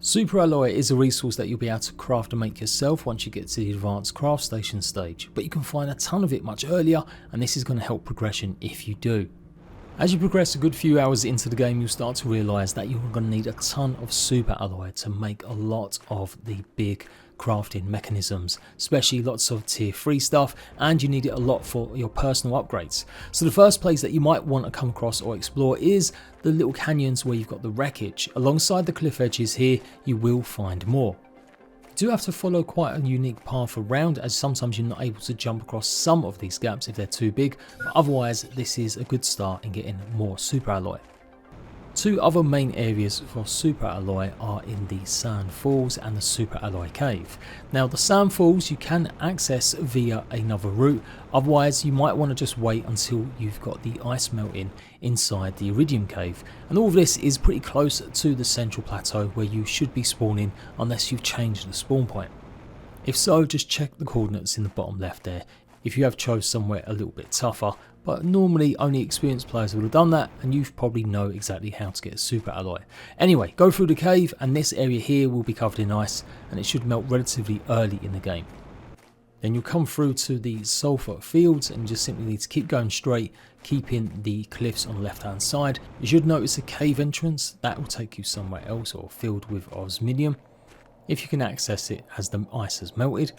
Super alloy is a resource that you'll be able to craft and make yourself once you get to the advanced craft station stage, but you can find a ton of it much earlier, and this is going to help progression if you do. As you progress a good few hours into the game, you'll start to realise that you're going to need a ton of super alloy to make a lot of the big crafting mechanisms, especially lots of tier 3 stuff, and you need it a lot for your personal upgrades. So the first place that you might want to come across or explore is the little canyons where you've got the wreckage. Alongside the cliff edges here, you will find more. You do have to follow quite a unique path around, as sometimes you're not able to jump across some of these gaps if they're too big, but otherwise this is a good start in getting more super alloy. Two other main areas for super alloy are in the sand falls and the super alloy cave. Now the sand falls you can access via another route, otherwise you might want to just wait until you've got the ice melting inside the iridium cave, and all of this is pretty close to the central plateau where you should be spawning unless you've changed the spawn point. If so, just check the coordinates in the bottom left there if you have chose somewhere a little bit tougher, but normally only experienced players would have done that, and you probably know exactly how to get a super alloy. Anyway, go through the cave, and this area here will be covered in ice, and it should melt relatively early in the game. Then you'll come through to the sulfur fields, and you just simply need to keep going straight, keeping the cliffs on the left hand side. You should notice a cave entrance that will take you somewhere else, or filled with osmidium, if you can access it as the ice has melted.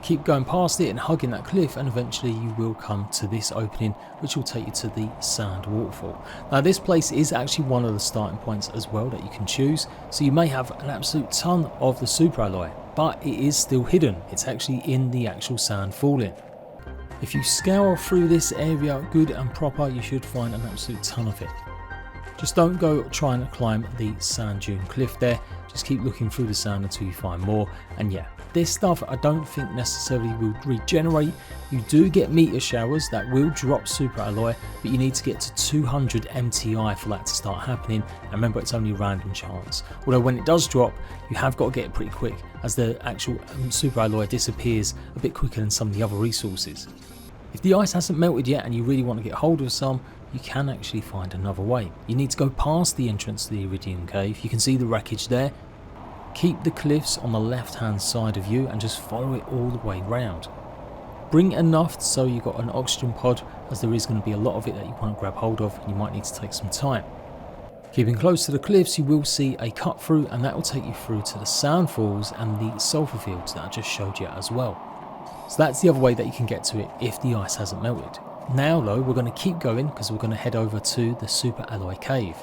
Keep going past it and hugging that cliff, and eventually you will come to this opening, which will take you to the sand waterfall. Now this place is actually one of the starting points as well that you can choose, so you may have an absolute ton of the super alloy, but it is still hidden. It's actually in the actual sand falling. If you scour through this area good and proper, you should find an absolute ton of it. Just don't go trying to climb the sand dune cliff there, just keep looking through the sand until you find more. And yeah, this stuff I don't think necessarily will regenerate. You do get meteor showers that will drop super alloy, but you need to get to 200 MTI for that to start happening, and remember it's only a random chance. Although when it does drop, you have got to get it pretty quick, as the actual super alloy disappears a bit quicker than some of the other resources. If the ice hasn't melted yet and you really want to get hold of some, you can actually find another way. You need to go past the entrance to the iridium cave. You can see the wreckage there. Keep the cliffs on the left hand side of you and just follow it all the way round. Bring enough so you've got an oxygen pod, as there is going to be a lot of it that you want to grab hold of, and you might need to take some time. Keeping close to the cliffs, you will see a cut through, and that will take you through to the sand falls and the sulfur fields that I just showed you as well. So that's the other way that you can get to it if the ice hasn't melted. Now though, we're going to keep going because we're going to head over to the super alloy cave.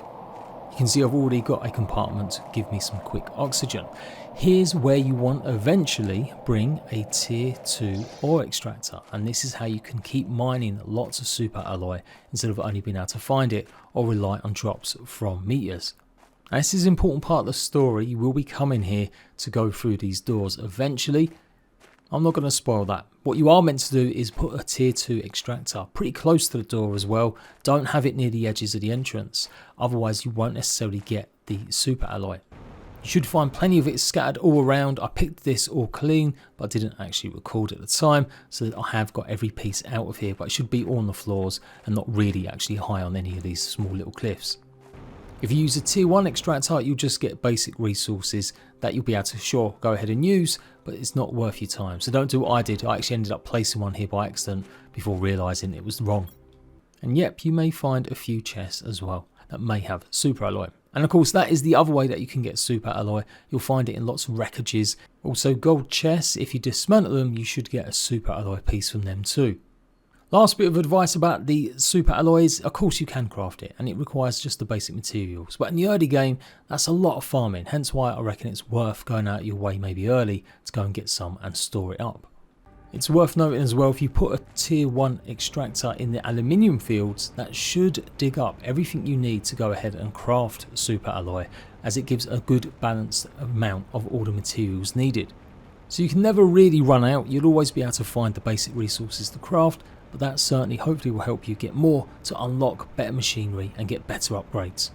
You can see I've already got a compartment to give me some quick oxygen. Here's where you want to eventually bring a tier 2 ore extractor, and this is how you can keep mining lots of super alloy instead of only being able to find it or rely on drops from meteors. Now, this is an important part of the story. You will be coming here to go through these doors eventually. I'm not going to spoil that. What you are meant to do is put a tier 2 extractor pretty close to the door as well. Don't have it near the edges of the entrance, otherwise you won't necessarily get the super alloy. You should find plenty of it scattered all around. I picked this all clean, but I didn't actually record at the time, so that I have got every piece out of here, but it should be all on the floors and not really actually high on any of these small little cliffs. If you use a tier 1 extractor, you'll just get basic resources that you'll be able to go ahead and use, but it's not worth your time. So don't do what I did. I actually ended up placing one here by accident before realising it was wrong. And yep, you may find a few chests as well that may have super alloy. And of course, that is the other way that you can get super alloy. You'll find it in lots of wreckages. Also gold chests, if you dismantle them, you should get a super alloy piece from them too. Last bit of advice about the super alloys, of course you can craft it, and it requires just the basic materials, but in the early game that's a lot of farming, hence why I reckon it's worth going out your way maybe early to go and get some and store it up. It's worth noting as well, if you put a tier 1 extractor in the aluminium fields, that should dig up everything you need to go ahead and craft super alloy, as it gives a good balanced amount of all the materials needed. So you can never really run out, you'll always be able to find the basic resources to craft, but that certainly hopefully will help you get more to unlock better machinery and get better upgrades.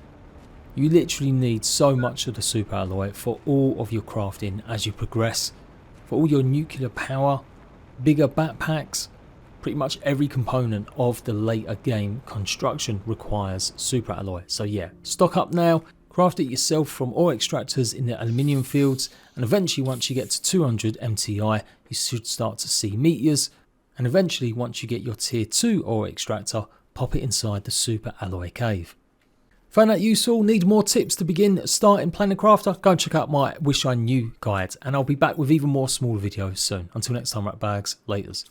You literally need so much of the super alloy for all of your crafting as you progress, for all your nuclear power, bigger backpacks. Pretty much every component of the later game construction requires super alloy. So yeah, stock up now. Craft it yourself from ore extractors in the aluminium fields, and eventually once you get to 200 MTI you should start to see meteors, and eventually once you get your tier 2 ore extractor, pop it inside the super alloy cave. Found that useful? Need more tips to begin starting Planet Crafter? Go and check out my Wish I Knew guide, and I'll be back with even more smaller videos soon. Until next time, ratbags, laters.